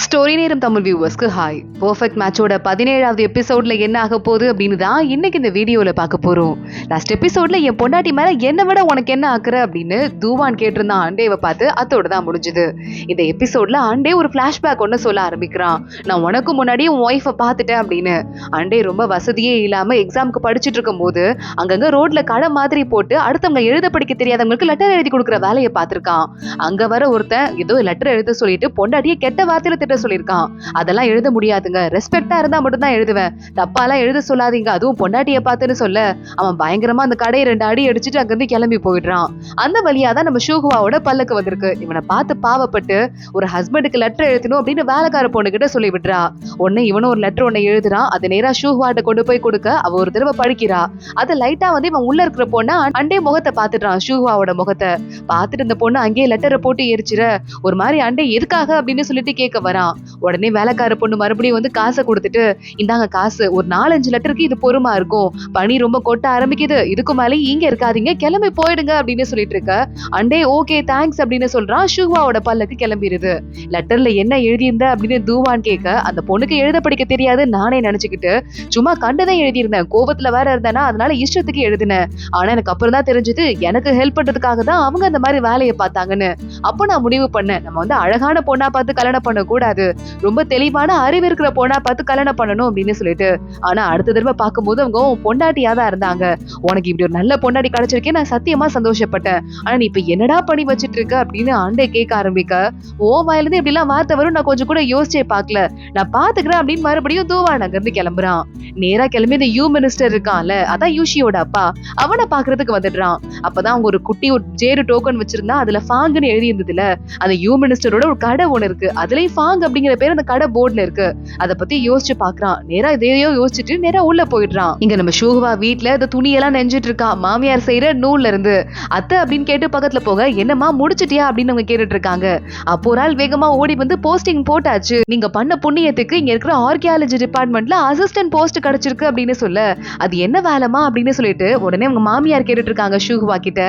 Story நேரம் Tamil வியூவர்ஸ்க்கு hi. Perfect மேட்சோட 17வது எபிசோட்ல என்ன ஆக போகுது அப்படின்னு தான் இன்னைக்கு இந்த வீடியோல பார்க்க போறோம். லாஸ்ட் எபிசோட்ல என் பொண்டாட்டி மேல என்ன விட உனக்கு என்ன ஆக்குற அப்படின்னு தூவான் கேட்டிருந்தான் ஆண்டேவை பார்த்து. அதோட தான் முடிஞ்சுது. இந்த எபிசோட்ல ஆண்டே ஒரு பிளாஷ்பேக் ஒன்று சொல்ல ஆரம்பிக்கிறான். நான் உனக்கு முன்னாடியே உன் ஒய்ஃபை பார்த்துட்டேன் அப்படின்னு. ஆண்டே ரொம்ப வசதியே இல்லாம எக்ஸாமுக்கு படிச்சுட்டு இருக்கும் போது அங்கங்க ரோட்ல கடை மாதிரி போட்டு அடுத்தவங்க எழுத படிக்க தெரியாதவங்களுக்கு லெட்டர் எழுதி கொடுக்குற வேலையை பார்த்திருக்கான். அங்க வர ஒருத்தன் ஏதோ லெட்டர் எழுத சொல்லிட்டு பொண்டாட்டியை கெட்ட வார்த்தையில திட்ட சொல்லியிருக்கான். அதெல்லாம் எழுத முடியாதுங்க, ரெஸ்பெக்டா இருந்தா மட்டும் தான் எழுதுவேன், தப்பாலாம் எழுத சொல்லாதீங்க, அதுவும் பொண்டாட்டியை பார்த்துன்னு சொல்ல அவன் பயங்கரமா அந்த கடையை 2 அடி அடிச்சுட்டு அங்கிருந்து கிளம்பி போயிடுறான். அந்த வழியா தான் நம்ம ஷூகுவாவோட பல்லுக்கு வந்திருக்கு. இவனை பார்த்து பாவப்பட்டு ஒரு ஹஸ்பண்டுக்கு லெட்டர் எழுதணும் அப்படின்னு வேலைக்கார பொண்ணு கிட்ட சொல்லி விடுறா. உடனே இவனும் ஒரு லெட்டர் ஒண்ணு எழுதுறான். அதை நேரா ஷூகுவாட்ட கொண்டு போய் கொடுக்க அவ ஒரு தடவை படிக்கிறா. அதை லைட்டா வந்து இவன் உள்ள இருக்கிற பொண்ணு அண்டே முகத்தை பார்த்துட்டான். ஷூகுவாவோட முகத்தை பார்த்துட்டு இந்த பொண்ணு அங்கேயே லெட்டரை போட்டு எரிச்சிட ஒரு மாதிரி அண்டே எதுக்காக அப்படின்னு சொல்லிட்டு கேட்க வரான். உடனே வேலைக்கார பொண்ணு மறுபடியும் வந்து காசை கொடுத்துட்டு, இந்தாங்க காசு, ஒரு 4-5 லெட்டருக்கு இது பொறுமா இருக்கும், பனி ரொம்ப கொட்ட ஆரம்பிக்குது, இதுக்கு மேலே இங்க இருக்காதீங்க, கிளம்பி போயிடுங்க அப்படின்னு சொல்லிட்டு இருக்க. அண்டே ஓகே தேங்க்ஸ் அப்படின்னு சொல்றான். ஷூகுவாவோட பல்லுக்கு கிளம்பிடுது. லெட்டர்ல என்ன எழுதியிருந்த அப்படின்னு தூவான் கேட்க, அந்த பொண்ணுக்கு எழுத படிக்க தெரியாது நானே நினைச்சுக்கிட்டு சும்மா கண்டுதான் எழுதியிருந்தேன், கோபத்துல வேற இருந்தேன்னா அதனால இஷ்டத்துக்கு எழுதினேன். ஆனா எனக்கு அப்புறம் தான் தெரிஞ்சது எனக்கு ஹெல்ப் பண்றதுக்காக தான் அவங்க அந்த மாதிரி வேலையை பார்த்தாங்கன்னு. அப்போ நான் முடிவு பண்ணேன், நம்ம வந்து அழகான பொண்ணா பார்த்து கல்யாணம் பண்ண கூடாது, ரொம்ப தெளிவான அறிவு இருக்கிற பொண்ணா பார்த்து கல்யாணம் பண்ணணும் அப்படின்னு சொல்லிட்டு. ஆனா அடுத்த தடவை பார்க்கும்போது அவங்க பொண்டாட்டியா தான் இருந்தாங்க. உனக்கு இப்படி ஒரு நல்ல பொண்டாட்டி கிடைச்சிருக்கே, நான் சத்தியமா சந்தோஷப்பட்டேன். ஆனா நீ இப்ப என்னடா பண்ணி வச்சிட்டு இருக்க அப்படின்னு ஆண்டே கேட்க ஆரம்பிக்க, ஓ வாயிலிருந்து இப்படி எல்லாம் வார்த்தை வரும் நான் கொஞ்சம் கூட யோசிச்சே பார்க்கல, நான் பாத்துக்கிறேன் அப்படின்னு மறுபடியும் தூவான் அங்கிருந்து கிளம்புறான். நேரா கிளம்பி இந்த யூ மினிஸ்டர் இருக்கான்ல, அதான் யூஷியோட அப்பா, அவனை பாக்குறதுக்கு வந்துடுறான். அப்பதான் அவங்க ஒரு குட்டி ஒரு ஜேரு டோக்கன் வச்சிருந்தா, அதுல ஃபாங்குன்னு எழுதி இருந்ததுல, அந்த யூ மினிஸ்டரோட ஒரு கடை ஒண்ணு இருக்கு, அதுலயும் ஃபாங் அப்படிங்கிற பேர் அந்த கடை போர்ட்ல இருக்கு. அத பத்தி யோசிச்சு பாக்குறான். நேரா இதையோ யோசிச்சுட்டு நேரா உள்ள போயிடுறான். இங்க நம்ம ஷூகுவா வீட்டுல இந்த துணியெல்லாம் நெஞ்சிட்டு இருக்கா, மாமியார் செய்யற நூல்ல இருந்து. அத்தை அப்படின்னு கேட்டு பக்கத்துல போக, என்னமா முடிச்சிட்டியா அப்படின்னு அவங்க கேட்டுட்டு இருக்காங்க. அப்போ ஒரு ஆள் வேகமா ஓடி வந்து, போஸ்டிங் போட்டாச்சு, நீங்க பண்ண புண்ணியத்துக்கு இங்க இருக்கிற ஆர்கியாலஜி டிபார்ட்மெண்ட்ல அசிஸ்டன்ட் போஸ்ட் கிடைச்சிருக்கு அப்படின்னு சொல்ல, அது என்ன வேலைமா அப்படின்னு சொல்லிட்டு உடனே அவங்க மாமியார் கேட்டுட்டு இருக்காங்க ஷூகுவா கிட்ட.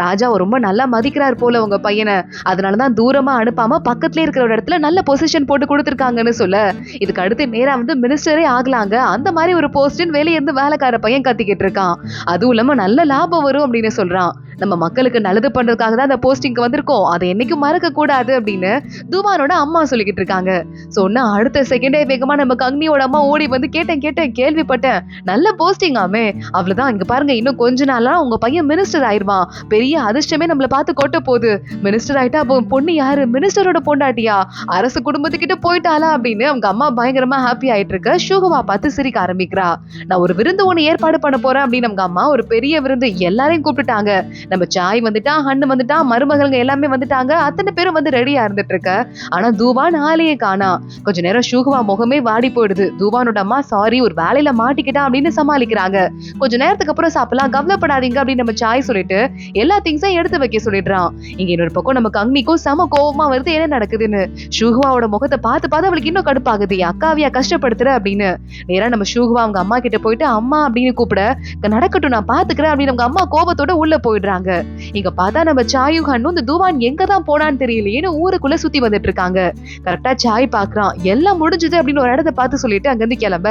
ராஜா ரொம்ப நல்லா மதிக்கிறார் போல உங்க பையனை, அதனாலதான் தூரமா அனுப்பாம பக்கத்துல இருக்கிற ஒரு இடத்துல நல்ல பொசிஷன் போட்டு கொடுத்திருக்காங்கன்னு சொல்ல, இதுக்கு அடுத்து நேரா வந்து மினிஸ்டரே ஆகலாங்க, அந்த மாதிரி ஒரு போஸ்டின் வெளியே இருந்து வேலைக்கார பையன் கத்திக்கிட்டு இருக்கான். அதுவும் இல்லாம நல்ல லாபம் வரும் அப்படின்னு சொல்றான். நம்ம மக்களுக்கு நல்லது பண்றதுக்காக தான் அந்த போஸ்டிங்க்கு வந்திருக்கோம், அதை என்னைக்கும் மறக்க கூடாது அப்படின்னு தூவானோட அம்மா சொல்லிக்கிட்டு இருக்காங்க. சொன்னா அடுத்த செகண்டே வேகமா நம்ம கங்னியோட அம்மா ஓடி வந்து, கேட்டேன் கேள்விப்பட்டேன், நல்ல போஸ்டிங் ஆமே, அவ்வளவுதான், இங்க பாருங்க இன்னும் கொஞ்ச நாளா உங்க பையன் மினிஸ்டர் ஆயிருவான், பெரிய அதிர்ஷ்டமே நம்மள பார்த்து கொட்ட போகுது, மினிஸ்டர் ஆயிட்டா அப்போ பொண்ணு யாரு, மினிஸ்டரோட பொண்டாட்டியா, அரசு குடும்பத்துக்கிட்ட போயிட்டாளா அப்படின்னு அவங்க அம்மா பயங்கரமா ஹாப்பி ஆயிட்டு இருக்க. ஷூகுவா பார்த்து சிரிக்க ஆரம்பிக்கிறா. நான் ஒரு விருந்து ஒண்ணு ஏற்பாடு பண்ண போறேன் அப்படின்னு அவங்க அம்மா ஒரு பெரிய விருந்து எல்லாரையும் கூப்பிட்டுட்டாங்க. நம்ம சாய் வந்துட்டான், ஹன்னு வந்துட்டான், மருமகள்ங்க எல்லாமே வந்துட்டாங்க, அத்தனை பேரும் வந்து ரெடியா இருந்துட்டு இருக்க. ஆனா தூவான் ஆளையே காணா. கொஞ்ச நேரம் ஷூகுவா முகமே வாடி போயிடுது. தூவானோட அம்மா சாரி ஒரு வேலையில மாட்டிக்கிட்டா அப்படின்னு சமாளிக்கிறாங்க. கொஞ்ச நேரத்துக்கு அப்புறம் சாப்பிடலாம், கவலைப்படாதீங்க அப்படின்னு நம்ம சாய் சொல்லிட்டு எல்லா திங்ஸையும் எடுத்து வைக்க சொல்லிடுறான். இங்க இன்னொரு பக்கம் நம்ம கங்னிக்கும் செம கோவமா வருது, என்ன நடக்குதுன்னு. ஷூகுவாவோட முகத்தை பார்த்து அவளுக்கு இன்னும் கடுப்பாகுது, அக்காவியா கஷ்டப்படுத்துற அப்படின்னு. நேரா நம்ம ஷூகுவா அவங்க அம்மா கிட்ட போயிட்டு அம்மா அப்படின்னு கூப்பிட, நடக்கட்டும் நான் பாத்துக்கிறேன் அப்படின்னு அவங்க அம்மா கோபத்தோட உள்ள போயிடுறாங்க. இங்க பார்த்தா நம்ம சாயும் ஹன்னும் இந்த தூவான் எங்கதான் போனான்னு தெரியலையேன்னு ஊருக்குள்ள சுத்தி வந்துட்டு இருக்காங்க. கரெக்டா சாய் பாக்குறான், எல்லாம் முடிஞ்சது அப்படின்னு ஒரு இடத்தை பார்த்து சொல்லிட்டு அங்கிருந்து கிளம்ப,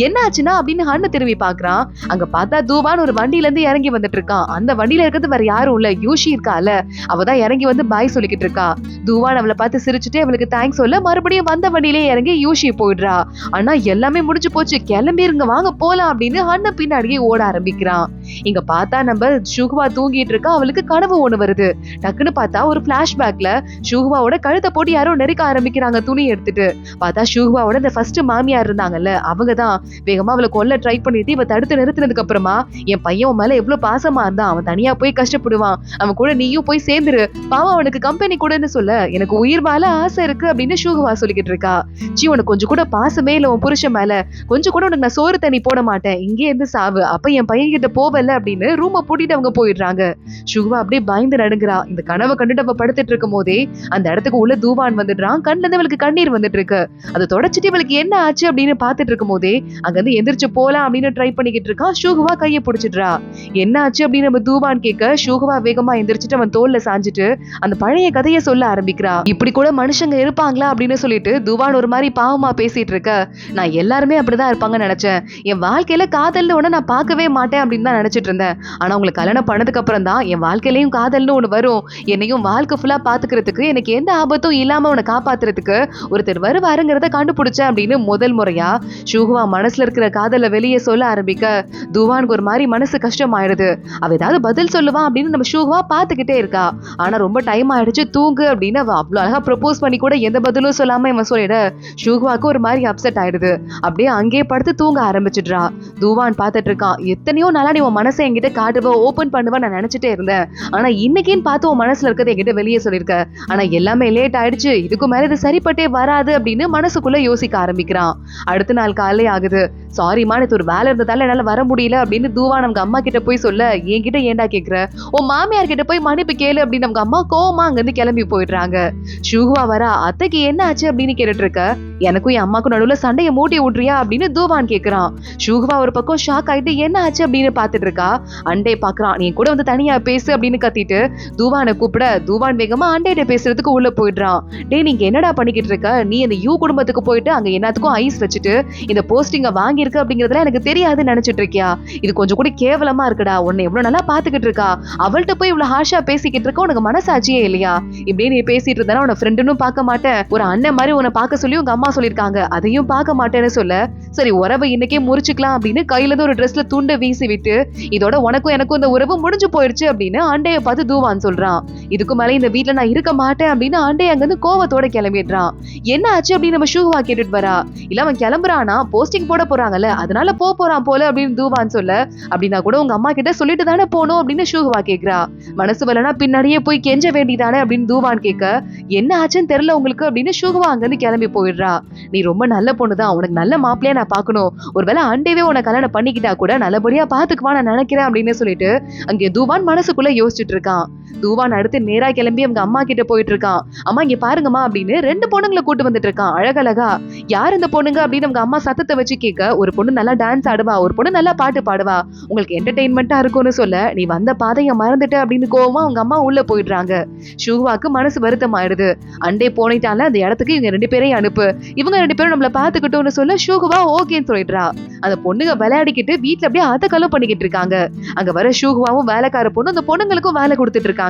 என்ன ஆச்சுன்னா அப்படின்னு ஹன்னு திரும்பி பாக்குறான். அங்க பார்த்தா தூவான் ஒரு வண்டியில இருந்து இறங்கி வந்துட்டு இருக்கான். அந்த வண்டியில இருக்கிறது வேற யாரும் இல்ல, யூஷி இருக்கால, அவதான் இறங்கி வந்து பாய் சொல்லிக்கிட்டு இருக்கா. தூவான் அவளை பார்த்து சிரிச்சுட்டு அவளுக்கு தேங்க்ஸ் சொல்ல மறுபடியும் வந்த வண்டியிலே இறங்கி யூஷி போயிடுறா. ஆனா எல்லாமே முடிஞ்சு போச்சு, கிளம்பிருங்க வாங்க போலாம் அப்படின்னு ஹன்னு பின்னாடியே ஓட ஆரம்பிக்கிறான். இங்க பார்த்தா நம்ம ஷூகுவா தூங்கிட்டு இருக்கா. அவளுக்கு கனவு ஒண்ணு வருது. டக்குன்னு பார்த்தா ஒரு பிளாஷ்பேக்ல ஷூகுவாவோட கழுத்தை போட்டு யாரோ நெருக்க ஆரம்பிக்கிறாங்க துணி எடுத்துட்டு. பார்த்தா ஷூகுவாவோட இந்த ஃபர்ஸ்ட் மாமியார் இருந்தாங்கல்ல, அவங்கதான் வேகமா அவளை கொல்ல ட்ரை பண்ணிட்டு இவ தடுத்து நிறுத்தினதுக்கு அப்புறமா, என் பையன் மேல எவ்வளவு பாசமா இருந்தான், அவன் தனியா போய் கஷ்டப்படுவான், அவன் கூட நீயும் போய் சேர்ந்துரு, பாவம் அவனுக்கு கம்பெனி கூடன்னு சொல்ல, எனக்கு உயிர் மேல ஆசை இருக்கு அப்படின்னு ஷூகுவா சொல்லிக்கிட்டு இருக்கா. உனக்கு கொஞ்சம் கூட பாசமே இல்ல உன் புருஷன் மேல, கொஞ்சம் கூட உனக்கு நான் சோறு தண்ணி போட மாட்டேன், இங்கே இருந்து சாவு, அப்ப என் பையன் கிட்ட போவ தேவையில்ல அப்படின்னு ரூமை பூட்டிட்டு அவங்க போயிடுறாங்க. சுகுவா அப்படியே பயந்து நடுங்குறா. இந்த கனவை கண்டுட்டு அவ படுத்துட்டு இருக்கும் போதே அந்த இடத்துக்கு உள்ள தூவான் வந்துடுறான். கண்ணுல இருந்து அவளுக்கு கண்ணீர் வந்துட்டு இருக்கு. அதை தொடச்சிட்டு இவளுக்கு என்ன ஆச்சு அப்படின்னு பாத்துட்டு இருக்கும் போதே அங்க இருந்து எந்திரிச்சு போலாம் அப்படின்னு ட்ரை பண்ணிக்கிட்டு இருக்கான். சுகுவா கையை பிடிச்சிடுறா. என்ன ஆச்சு அப்படின்னு நம்ம தூவான் கேட்க சுகுவா வேகமா எந்திரிச்சிட்டு அவன் தோல்ல சாஞ்சிட்டு அந்த பழைய கதையை சொல்ல ஆரம்பிக்கிறா. இப்படி கூட மனுஷங்க இருப்பாங்களா அப்படின்னு சொல்லிட்டு தூவான் ஒரு மாதிரி பாவமா பேசிட்டு இருக்க. நான் எல்லாருமே அப்படிதான் இருப்பாங்கன்னு நினைச்சேன். என் வாழ்க்கையில காதல்னு ஒண்ணு நான் பார்க்கவே மாட்டேன் அப்படின்னு தான் நினைச்சிட்டு இருந்தேன். ஆனா உங்களை கல்யாணம் பண்ணதுக்கு அப்புறம் தான் என் வாழ்க்கையிலயும் காதல்னு ஒண்ணு வரும், என்னையும் வாழ்க்கை ஃபுல்லா பாத்துக்கிறதுக்கு, எனக்கு எந்த ஆபத்தும் இல்லாம உன்னை காப்பாத்துறதுக்கு ஒருத்தர் வருவாருங்கிறத கண்டுபிடிச்சேன் அப்படின்னு முதல் முறையா சுகுவா மனசுல இருக்கிற காதல வெளியே சொல்ல ஆரம்பிக்க தூவானுக்கு ஒரு மாதிரி மனசு கஷ்டமாயிடுது. அவ ஏதாவது பதில் சொல்லுவான் அப்படின்னு நம்ம சுகுவா பாத்துக்கிட்டே இருக்கா. ஆனா ரொம்ப டைம் ஆயிடுச்சு, தூங்கு அப்படின்னு அவ அவ்வளவு அழகா ப்ரப்போஸ் பண்ணி கூட எந்த பதிலும் சொல்லாம இவன் சொல்லிட சுகுவாக்கு ஒரு மாதிரி அப்செட் ஆயிடுது. அப்படியே அங்கேயே படுத்து தூங்க ஆரம்பிச்சிடுறா. தூவான் பாத்துட்டு இருக்கான். எத்தனையோ நாளா நீ உன் மனசை என்கிட்ட காட்டுவ, ஓபன் பண்ணுவ நான் நினைச்சிட்டே இருந்தேன். ஆனா இன்னைக்குன்னு பார்த்து உன் மனசுல இருக்கிறது என்கிட்ட வெளியே சொல்லிருக்க. ஆனா எல்லாமே லேட் ஆயிடுச்சு, இதுக்கு மேல இது சரிப்பட்டே வராது அப்படின்னு மனசுக்குள்ள யோசிக்க ஆரம்பிக்கிறான். அடுத்த நாள் காலை ஆகுது. சாரிமா, இது ஒரு வேலை இருந்ததால என்னால வர முடியல அப்படின்னு தூவான் அவங்க அம்மா கிட்ட போய் சொல்ல, என்கிட்ட ஏண்டா கேக்குற, உன் மாமியார் கிட்ட போய் மன்னிப்பு கேளு அப்படின்னு அவங்க அம்மா கோவமா அங்க இருந்து கிளம்பி போயிடுறாங்க. சுகுவா வரா. அத்தைக்கு என்ன ஆச்சு அப்படின்னு கேட்டுட்டு இருக்க. எனக்கும் என் அம்மாக்கும் நடுவுல சண்டையை மூட்டி விட்டுறியா அப்படின்னு தூவான் கேக்குறான். சுகுவா ஒரு பக்கம் ஷாக் ஆயிட்டு என்ன ஆச்சு அப்படின்னு பாத்துட்டு இருக்கா. அண்டே பாக்குறான். நீ கூட வந்து தனியா பேசு அப்படின்னு கத்திட்டு தூவானை கூப்பிட தூவான் வேகமா அண்டையிட்ட பேசுறதுக்கு உள்ள போயிடுறான். டே, நீங்க என்னடா பண்ணிக்கிட்டு இருக்க, நீ இந்த யூ குடும்பத்துக்கு போயிட்டு அங்க எல்லாத்துக்கும் ஐஸ் வச்சுட்டு இந்த போஸ்டிங்க வாங்கியிருக்க அப்படிங்கறதுல எனக்கு தெரியாதுன்னு நினைச்சிட்டு இருக்கியா? இது கொஞ்சம் கூட கேவலமா இருக்குடா. உன்னை எவ்வளவு நல்லா பாத்துக்கிட்டு இருக்கா, அவள்கிட்ட போய் இவ்வளவு ஹாஷா பேசிக்கிட்டு இருக்க, உனக்கு மனசாட்சியே இல்லையா? இப்படியே நீ பேசிட்டு இருந்தா உன ஃப்ரெண்டுன்னு பார்க்க மாட்டேன், ஒரு அண்ணன் மாதிரி உன்னை பார்க்க சொல்லி உங்க அம்மா சொல்லிருக்காங்க, அதையும் பார்க்க மாட்டேன்னு சொல்ல, சரி உறவை இன்னைக்கே முறிச்சுக்கலாம் அப்படின்னு கையில இருந்து ஒரு ட்ரெஸ்ல துண்டை வீசி விட்டு இதோட உனக்கும் எனக்கும் இந்த உறவு முடிஞ்சு போயிடுச்சு அப்படின்னு அண்டைய பார்த்து தூவான் சொல்றான். இதுக்கு மேல இந்த வீட்டுல நான் இருக்க மாட்டேன் அப்படின்னு அண்டைய அங்க இருந்து கோவத்தோட கிளம்பிடுறான். என்ன ஆச்சு அப்படின்னு நம்ம சுகுவா கேட்டுட்டு வரா. இல்ல அவன் கிளம்புறானா, போஸ்டிங் போட போறாங்கல்ல அதனால போறான் போல அப்படின்னு தூவான் சொல்ல, அப்படின்னா கூட உங்க அம்மா கிட்ட சொல்லிட்டு தானே போனோம் அப்படின்னு சுகுவா கேக்குறா. மனசு வரலனா பின்னாடியே போய் கெஞ்ச வேண்டியதானே அப்படின்னு தூவான் கேட்க, என்ன ஆச்சுன்னு தெரியல உங்களுக்கு அப்படின்னு சுகுவா அங்க இருந்து கிளம்பி போயிடுறா. நீ ரொம்ப நல்ல பொண்ணுதான், உனக்கு நல்ல மாப்பிள்ளையா நான் பாக்கணும், ஒருவேளை அண்டையவே உன கல்யாணம் பண்ணிக்கிட்டா கூட நல்லபடியா பாத்துக்குவா நான் நினைக்கிறேன் அப்படின்னு சொல்லிட்டு அங்கே தூவான் மனசுக்குள்ள யோசிச்சுட்டு இருக்கான். தூவான் அடுத்து நேரா கிளம்பி அவங்க அம்மா கிட்ட போயிட்டு இருக்கான். அம்மா இங்க பாருங்கம்மா அப்படின்னு 2 பொண்ணுங்களை கூட்டு வந்துட்டு இருக்கான் அழகழகா. யார் இந்த பொண்ணுங்க அப்படின்னு அவங்க அம்மா சத்தத்தை வச்சு கேட்க, ஒரு பொண்ணு நல்லா டான்ஸ் ஆடுவா, ஒரு பொண்ணு நல்லா பாட்டு பாடுவா, உங்களுக்கு என்டர்டெயின்மெண்டா இருக்கும்னு சொல்ல, நீ வந்த பாதைய மறந்துட்ட அப்படின்னு கோவமா அவங்க அம்மா உள்ள போயிடுறாங்க. சுகுவாக்கு மனசு வருத்தம் ஆயிடுது. அண்டே போனிட்டால அந்த இடத்துக்கு இவங்க 2 பேரையும் அனுப்பு, இவங்க 2 பேரும் நம்மள பாத்துக்கிட்டோம்னு சொல்ல சுகுவா ஓகேன்னு சொல்லிடுறா. அந்த பொண்ணுங்க விளையாடிக்கிட்டு வீட்டுல அப்படியே அதக்கலும் பண்ணிக்கிட்டு இருக்காங்க. அங்க வர சுகுவாவும் வேலைக்கார பொண்ணு அந்த பொண்ணுங்களுக்கும் வேலை கொடுத்துட்டு இருக்காங்க.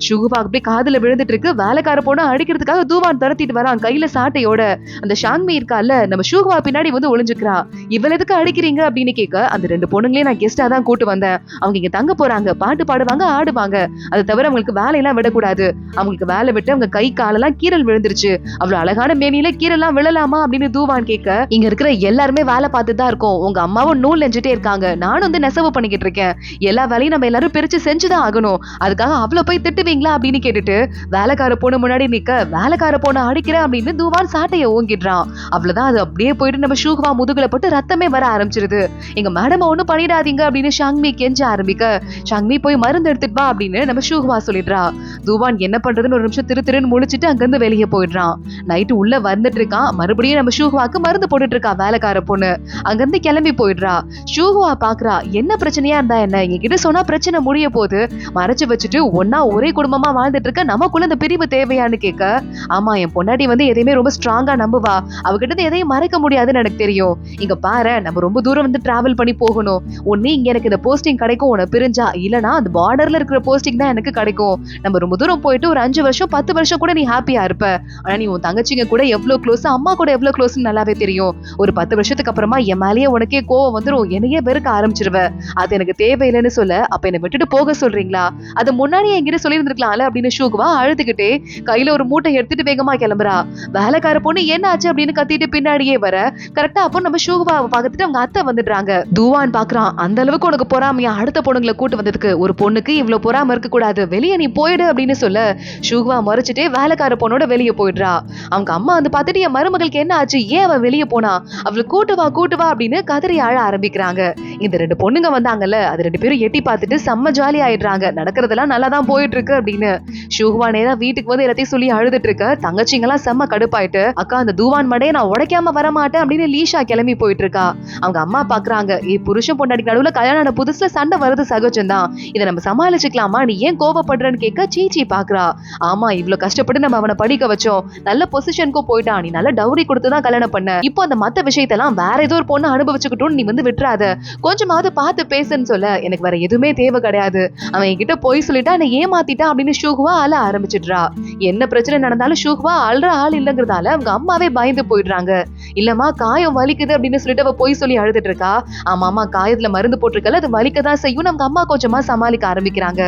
சுகுவா அப்படியே காதுல விழுந்துட்டு இருக்கு. வேலைக்கார பொண்ணு அடிக்கிறதுக்காக தூவான் துரத்திட்டு வரான் கையில சாட்டையோட. அந்த ஷாங்மி இருக்கால நம்ம சுகுவா பின்னாடி வந்து ஒளிஞ்சுக்கிறா. இவள் எதுக்கு அடிக்கிறீங்க அப்படின்னு கேட்க, அந்த 2 பொண்ணுங்களையும் நான் கெஸ்டா தான் கூட்டு வந்தேன், அவங்க இங்க தங்க போறாங்க, பாட்டு பாடுவாங்க ஆடுவாங்க, அதை தவிர அவங்களுக்கு வேலையெல்லாம் விடக்கூடாது, அவங்களுக்கு வேலை விட்டு அவங்க கை காலெல்லாம் கீரல் விழுந்துருச்சு, அவ்வளவு அழகான மேனியில கீரெல்லாம் விழலாமா அப்படின்னு தூவான் கேட்க, இங்க இருக்கிற எல்லாருமே வேலை பார்த்துட்டு தான் இருக்கோம், உங்க அம்மாவும் நூல் நெஞ்சிட்டே இருக்காங்க, நானும் வந்து நெசவு பண்ணிக்கிட்டு இருக்கேன், எல்லா வேலையும் நம்ம எல்லாரும் பிரிச்சு செஞ்சுதான் ஆகணும், அதுக்காக அவ்வளவு போய் திட்டுவீங்களா அப்படின்னு கேட்டுட்டு வேலைக்கார பொண்ணு முன்னாடி நிக்க, வேலைக்கார பொண்ணு அடிக்கிறேன் அப்படின்னு தூவான் சாட்டையை ஓங்கிடுறான். அவ்வளவுதான், அது அப்படியே போயிட்டு நம்ம சுகுவா முதுகுல போட்டு ரத்தமே வர ஆரம்பிச்சிருது. எங்க மேடம் ஒண்ணும் பண்ணிடாதீங்க அப்படின்னு ஷாங்மி கெஞ்ச ஆரம்பிக்க, ஷாங்மி போய் மருந்து எடுத்துட்டு வா அப்படின்னு நம்ம சுகுவா சொல்லிடுறா. தூவான் என்ன பண்றதுன்னு ஒரு நிமிஷம் திருன்னு முழிச்சிட்டு அங்கிருந்து வெளியே போயிடுறான். நைட்டு உள்ள வந்துட்டு இருக்கான். மறுபடியும் நம்ம சுகுவாக்கு மருந்து போட்டுட்டு இருக்கா வேலைக்கார பொண்ணு. அங்கிருந்து கிளம்பி போயிடுறா. சுகுவா பாக்குறா, என்ன பிரச்சனையா இருந்தா என்ன, என்கிட்ட சொன்னா பிரச்சனை முடிய போது, மறைச்சு வச்சுட்டு ஒன்னா ஒரே குடும்பமா வாழ்ந்துட்டு இருக்க, நமக்குள்ள இந்த பிரிவு தேவையான்னு கேட்க, ஆமா என் பொண்டாட்டி வந்து எதையுமே ரொம்ப ஸ்ட்ராங்கா நம்புவா, அவகிட்ட எதையும் மறைக்க முடியாதுன்னு எனக்கு தெரியும், இங்க பாரு நம்ம ரொம்ப தூரம் வந்து டிராவல் பண்ணி போகணும், ஒண்ணு இங்க எனக்கு இந்த போஸ்டிங் கிடைக்கும் உன பிரிஞ்சா, இல்லனா அந்த பார்டர்ல இருக்கிற போஸ்டிங் தான் எனக்கு கிடைக்கும், நம்ம ரொம்ப தூரம் போயிட்டு ஒரு 5 வருஷம் 10 வருஷம் கூட நீ ஹாப்பியா இருப்ப, ஆனா நீ உன் தங்கச்சிங்க கூட எவ்வளவு க்ளோஸ், அம்மா கூட எவ்வளவு க்ளோஸ் நல்லாவே தெரியும், ஒரு 10 வருஷத்துக்கு அப்புறமா என் மேலேயே உனக்கே கோவம் வந்துரும், என்னையே வெறுக்க ஆரம்பிச்சிருவ, அது எனக்கு தேவையில்லைன்னு சொல்ல, அப்ப என்னை விட்டுட்டு போக சொல்றீங்களா, அது முன்னாடியே என்கிட்ட சொல்லி இருந்திருக்கலாம்ல அப்படின்னு சுகுவா அழுதுகிட்டே கையில ஒரு மூட்டை எடுத்துட்டு வேகமா கிளம்புறா. வேலைக்கார பொண்ணு என்ன ஆச்சு அப்படின்னு கத்திட்டு பின்னாடியே வர, கரெக்டா அப்போ நம்ம சுகுவாவை பார்த்துட்டு அவங்க அத்தை வந்துடுறாங்க. தூவான் பாக்குறான், அந்த அளவுக்கு உனக்கு பொறாமையா அடுத்த பொண்ணுங்களை கூட்டு வந்ததுக்கு, ஒரு பொண்ணுக்கு இவ்வளவு பொறாம இருக்க கூடாது, வெளியே நீ போயிடு அப்படின்னு சொல்ல, சுகுவா மறைச்சிட்டே வேலைக்கார பொண்ணோட வெளியே போயிடுறா. அவங்க அம்மா வந்து பார்த்துட்டு என் மருமகளுக்கு என்ன ஆச்சு, ஏன் அவ வெளியே போனா, அவளை கூட்டு வா அப்படின்னு கதறி ஆழ ஆரம்பிக்கிறாங்க. இந்த 2 பொண்ணுங்க வந்தாங்கல்ல அது 2 பேரும் எட்டி பார்த்துட்டு செம்ம ஜாலி ஆயிடுறாங்க. நடக்கிறதெல்லாம் நல்லா தான் போயிட்டு இருக்கு அப்படின்னு. ஷூஹுவா நேரா வீட்டுக்கு வந்து எல்லாத்தையும் சொல்லி அழுதுட்டு இருக்க. தங்கச்சிங்கெல்லாம் செம்ம கடுப்பாயிட்டு, அக்கா அந்த தூவான் மடையை நான் உடைக்காம வர மாட்டேன் அப்படின்னு லீஷா கிளம்பி போயிட்டு இருக்கா. அவங்க அம்மா பாக்குறாங்க, புருஷன் பொண்டாட்டி நடுவுல கல்யாண புதுசுல சண்டை வருது சகஜம்தான், இதை நம்ம சமாளிச்சுக்கலாமா, நீ ஏன் கோவப்படுறன்னு கேட்க சீச்சி பாக்குறா. ஆமா இவ்வளவு கஷ்டப்பட்டு நம்ம அவனை படிக்க வச்சோம், நல்ல பொசிஷனுக்கும் போயிட்டான், நீ நல்ல டவுரி கொடுத்துதான் கல்யாணம் பண்ண, இப்போ அந்த மத்த விஷயத்தெல்லாம் வேற ஏதோ ஒரு பொண்ணு அனுபவிச்சுக்கிட்டோம், நீ வந்து விட்டுறாத, கொஞ்சமாவது பார்த்து பேசுன்னு சொல்ல, எனக்கு வேற எதுவுமே தேவை கிடையாது, அவன் என்கிட்ட போய் சொல்லிட்டா என்ன ஏமாத்திட்டான் அப்படின்னு ஷூஹுவா அழ ஆரம்பிச்சிடுறா. என்ன பிரச்சனை நடந்தாலும் ஷூஹுவா அழுற ஆள் இல்லங்கிறதால அவங்க அம்மாவே பயந்து போயிடுறாங்க. இல்லம்மா காயம் வலிக்குது அப்படின்னு சொல்லிட்டு அவ போய் சொல்லி அழுதுட்டு இருக்கா. ஆமாமா காயத்துல மருந்து போட்டிருக்கல, அது வலிக்கதான் செய்யும், நம்ம அம்மா கொஞ்சமா சமாளிக்க ஆரம்பிக்கிறாங்க.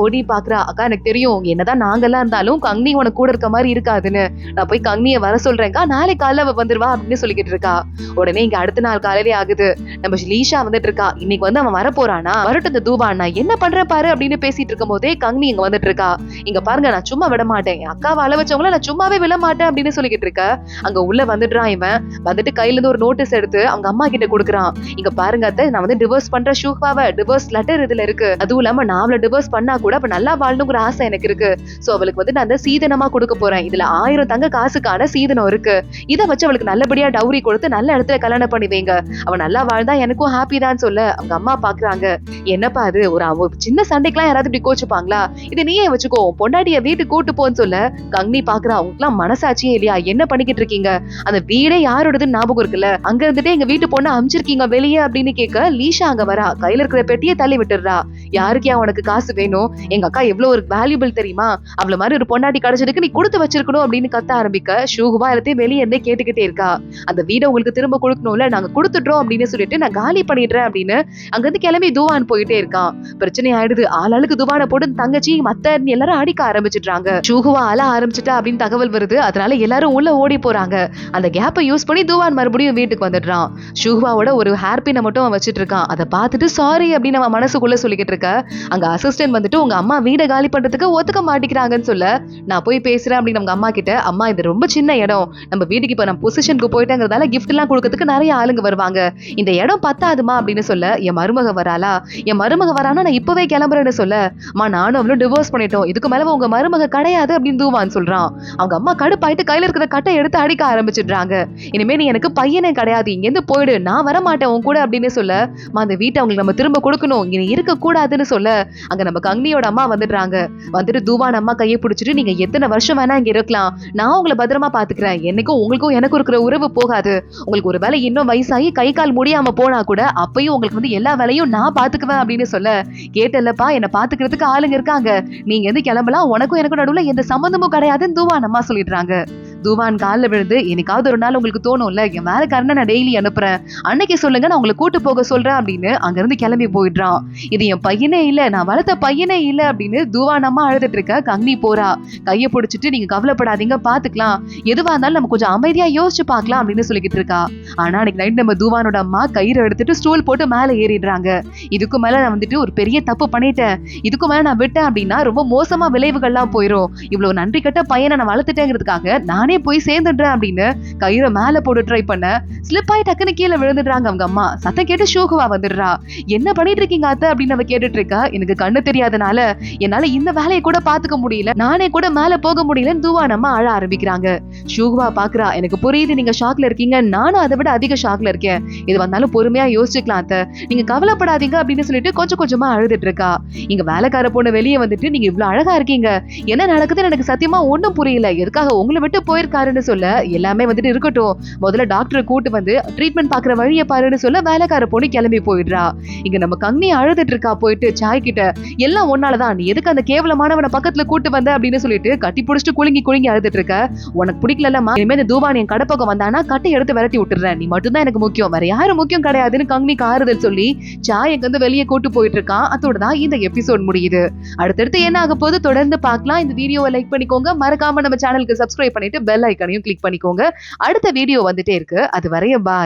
ஓடி பாக்குறா, அக்கா எனக்கு தெரியும் என்னதான் நாங்கெல்லாம் இருந்தாலும் கங்னி உனக்கு கூட இருக்க மாதிரி இருக்காதுன்னு, நான் போய் கங்னிய வர சொல்றேன்க்கா, நாளை காலைல அவ வந்துருவா அப்படின்னு சொல்லிக்கிட்டு இருக்கா. உடனே இங்க அடுத்த நாள் காலையிலே ஆகுது. நம்ம லீஷா வந்துட்டு இருக்கா. இன்னைக்கு வந்து அவன் வரப்போறானா, வரட்டும் இந்த தூவானா என்ன பண்ற பாரு அப்படின்னு பேசிட்டு இருக்கும் போதே கங்னி இங்க வந்துட்டு இருக்கா. இங்க பாருங்க நான் சும்மா விட மாட்டேன், அக்காவை அள வச்சவங்கள நான் சும்மாவே விட மாட்டேன் அப்படின்னு சொல்லிக்கிட்டு இருக்க. அங்க உள்ள வந்துடுறான் இவன். வந்துட்டு கையில இருந்து ஒரு நோட்டீஸ் எடுத்து அவங்க அம்மா கிட்ட கொடுக்குறான். இங்க பாருங்க அத்தை, நான் வந்து டிவோர்ஸ் பண்ற ஷூஹுவாவை, டிவோர்ஸ் லெட்டர் இதுல இருக்கு, அதுவும் இல்லாம நான் அவளை டிவோர்ஸ் பண்ணா கூட அவ நல்லா வாழணுங்கிற ஆசை எனக்கு இருக்கு, சோ அவளுக்கு வந்து நான் அந்த சீதனமா கொடுக்க போறேன், இதுல 1000 தங்க காசுக்கான சீதனம் இருக்கு, இதை வச்சு அவளுக்கு நல்லபடியா டவுரி கொடுத்து நல்ல இடத்துல கல்யாணம் பண்ணி வைங்க, அவ நல்லா வாழ்ந்தா எனக்கும் ஹாப்பி தான் சொல்ல அவங்க அம்மா பாக்குறாங்க. என்னப்பா அது ஒரு சின்ன சண்டைக்கெல்லாம் யாராவது இப்படி கோச்சுப்பாங்களா, இதை நீயே வச்சுக்கோ, பொண்டாட்டிய வீட்டுக்கு கூட்டு போன்னு சொல்ல கங்னி பாக்குறா. அவங்களுக்குலாம் மனசாட்சியே இல்லையா, என்ன பண்ணிக்கிட்டு இருக்கீங்க, அந்த வீடே யாரோடதுன்னு ஞாபகம் இருக்குல்ல, அங்க இருந்துட்டு எங்க வீட்டு பொண்ணு அமிச்சிருக்கீங்க வெளியே அப்படின்னு கேட்க லீஷா அங்க வரா. கையில இருக்கிற பெட்டியை தள்ளி விட்டுறா. யாருக்கே உனக்கு காசு வேணும், எங்க அக்கா எவ்வளவு ஒரு வேல்யூபிள் தெரியுமா, அவள மாதிரி ஒரு பொண்டாட்டி கிடைச்சதுக்கு நீ கொடுத்து வச்சிருக்கணும் அப்படின்னு கத்த ஆரம்பிக்க ஷூஹுவா எல்லாத்தையும் வெளியே இருந்தே கேட்டுக்கிட்டே இருக்கா. அந்த வீடை உங்களுக்கு திரும்ப கொடுக்கணும்ல, நாங்க கொடுத்துட்டோம் அப்படின்னு சொல்லிட்டு நான் காலி பண்ணிடுறேன் அப்படின்னு அங்க இருந்து கிளம்பி துவான் போயிட்டே இருக்கான். பிரச்சனை ஆயிடுது. ஆளாளுக்கு துவானை போட்டு தங்கச்சி மத்த எல்லாரும் அடிக்க ஆரம்பிச்சிடுறாங்க. ஷூஹுவா அழ ஆரம்பிச்சுட்டா அப்படின்னு தகவல் வருது. அதனால எல்லாரும் உள்ள ஓடி போறாங்க. அந்த கேப்பை யூஸ் பண்ணி துவான் மறுபடியும் வீட்டுக்கு வந்துடுறான். ஷூஹுவாவோட ஒரு ஹேர் பின்னை மட்டும் அவன் வச்சிட்டு இருக்கான். அதை பார்த்துட்டு சாரி அப்படின்னு அவன் மனசுக்குள்ள சொல்லிக்கிட்டு இருக்க. அங்க அசிஸ்டன்ட் வந்துட்டு உங்க அம்மா வீடை காலி பண்றதுக்கு ஒத்துக்க மாட்டேங்கிறாங்கன்னு சொல்ல, நான் போய் பேசுறேன் அப்படின்னு அவங்க அம்மா கிட்ட, அம்மா இது ரொம்ப சின்ன இடம், நம்ம வீட்டுக்கு இப்ப நம்ம பொசிஷனுக்கு போயிட்டேங்கிறதால கிஃப்ட் எல்லாம் கொடுக்கறதுக்கு நிறைய ஆளுங்க வருவாங்க, இந்த இடம் பத்தாதுமா அப்படின்னு சொல்ல, என் மருமக வராளா, என் மருமக வரானா நான் இப்பவே கிளம்புறேன்னு சொல்ல, அம்மா நானும் அவளும் டிவோர்ஸ் பண்ணிட்டோம், இதுக்கு மேல உங்க மருமக கிடையாது அப்படின்னு தூவான்னு சொல்றான். அவங்க அம்மா கடுப்பாயிட்டு கையில இருக்கிற கட்டை எடுத்து அடிக்க ஆரம்பிச்சிடுறாங்க. இனிமே நீ எனக்கு பையனே கிடையாது, இங்க இருந்து போயிடு, நான் வர மாட்டேன் உன் கூட அப்படின்னு சொல்ல, அந்த வீட்டை அவங்களுக்கு நம்ம திரும்ப கொடுக்கணும், இங்க இருக்க கூடாதுன்னு சொல்ல, அங்க நம்ம கங்னியோட அம்மா வந்துடுறாங்க. வந்துட்டு தூவான் அம்மா கையை பிடிச்சிட்டு, நீங்க எத்தனை வருஷம் வேணா இங்க இருக்கலாம், நான் உங்களை பத்திரமா பாத்துக்கிறேன், என்னைக்கும் உங்களுக்கும் எனக்கு இருக்கிற உறவு போகாது, உங்களுக்கு ஒரு வேலை இன்னும் வயசாகி கை கால் முடியாம போனா கூட அப்பயும் உங்களுக்கு வந்து எல்லா வேலையும் நான் பாத்துக்குவேன் அப்படின்னு சொல்ல, கேட்டல்லப்பா என்ன பாத்துக்கிறதுக்கு ஆளுங்க இருக்காங்க, நீங்க வந்து கிளம்பலாம், உனக்கும் எனக்கும் நடுவுல எந்த சம்பந்தமும் கிடையாதுன்னு தூவான் அம்மா சொல்லிடுறாங்க. தூவான் காலில் விழுந்து, என்னைக்காவது ஒரு நாள் உங்களுக்கு தோணும்ல என் வேலைக்காரனை நான் டெய்லி அனுப்புறேன், அன்னைக்கு சொல்லுங்க நான் உங்களை கூட்டு போக சொல்றேன் அப்படின்னு அங்க இருந்து கிளம்பி போயிடுறான். இது என் பையனே இல்ல, நான் வளர்த்த பையனே இல்ல அப்படின்னு தூவான் அம்மா அழுதுட்டு இருக்க. கங்னி போறா. கையை பிடிச்சிட்டு, நீங்க கவலைப்படாதீங்க பாத்துக்கலாம், எதுவா இருந்தாலும் நம்ம கொஞ்சம் அமைதியா யோசிச்சு பார்க்கலாம் அப்படின்னு சொல்லிக்கிட்டு இருக்கா. ஆனா அன்னைக்கு நைட் நம்ம தூவானோட அம்மா கயிறு எடுத்துட்டு ஸ்டூல் போட்டு மேல ஏறிடுறாங்க. இதுக்கு மேல நான் வந்துட்டு ஒரு பெரிய தப்பு பண்ணிட்டேன், இதுக்கு மேல நான் விட்டேன் அப்படின்னா ரொம்ப மோசமா விளைவுகள்லாம் போயிரும், இவ்வளவு நன்றி கட்ட பையனை நான் வளர்த்துட்டேங்கிறதுக்காக நானே போய் சேர்ந்துடுறேன் அப்படின்னு கயிறை மேல போட்டு ட்ரை பண்ண ஸ்லிப் ஆகி டக்குன்னு கீழே விழுந்துடுறாங்க அவங்க அம்மா. சத்தம் கேட்டு ஷூஹுவா வந்துடுறா. என்ன பண்ணிட்டு இருக்கீங்க அத்தை அப்படின்னு அவ கேட்டுட்டு இருக்கா. எனக்கு கண்ணு தெரியாதனால என்னால இந்த வேலையை கூட பாத்துக்க முடியல, நானே கூட மேல போக முடியலன்னு தூவான் அம்மா அழ ஆரம்பிக்கிறாங்க. ஷூஹுவா பாக்குறா, எனக்கு புரியுது நீங்க ஷாக்ல இருக்கீங்க, நானும் அதை விட அதிக ஷாக்ல இருக்கேன், இது வந்தாலும் பொறுமையா யோசிச்சுக்கலாம் அத்தை, நீங்க கவலைப்படாதீங்க அப்படின்னு சொல்லிட்டு கொஞ்சம் கொஞ்சமா அழுதுட்டு இருக்கா. இங்க வேலைக்கார பொண்ணு வெளியே வந்துட்டு, நீங்க இவ்வளவு அழகா இருக்கீங்க, என்ன நடக்குதுன்னு எனக்கு சத்தியமா ஒண்ணும் புரியல, எதுக்காக உங்களை விட்டு போயிருக்காருன்னு சொல்ல, எல்லாமே வந்துட்டு இருக்கட்டும், முதல்ல டாக்டரை கூட்டு வந்து ட்ரீட்மெண்ட் பாக்குற வழியை பாருன்னு சொல்ல வேலைக்கார பொண்ணு கிளம்பி போயிடுறா. இங்க நம்ம கண்ணி அழுதுட்டு இருக்கா. போயிட்டு சாய் கிட்ட, எல்லாம் ஒன்னாலதான், நீ எதுக்கு அந்த கேவலமானவனை பக்கத்துல கூட்டு வந்த அப்படின்னு சொல்லிட்டு கட்டி பிடிச்சிட்டு குலுங்கி அழுதுட்டு இருக்க. உனக்கு பிடிக்கலமா, இனிமே இந்த தூவான் என் கடப்பக்கம் வந்தானா கட்டை எடுத்து விரட்டி விட்டுறேன், நீ மட்டும்தான் எனக்கு முக்கியம், வேற யாரும் முக்கியம் கிடையாதுன்னு கங்னிக்கு ஆறுதல் சொல்லி சாய் எங்க வந்து வெளியே கூட்டு போயிட்டு இருக்கான். அதோடதான் இந்த எபிசோட் முடியுது. அடுத்தடுத்து என்ன ஆக போது தொடர்ந்து பார்க்கலாம். இந்த வீடியோவை லைக் பண்ணிக்கோங்க, மறக்காம நம்ம சேனலுக்கு சப்ஸ்கிரைப் பண்ணிட்டு பெல் ஐக்கானையும் கிளிக் பண்ணிக்கோங்க. அடுத்த வீடியோ வந்துட்டே இருக்கு. அது வரைய பாய்.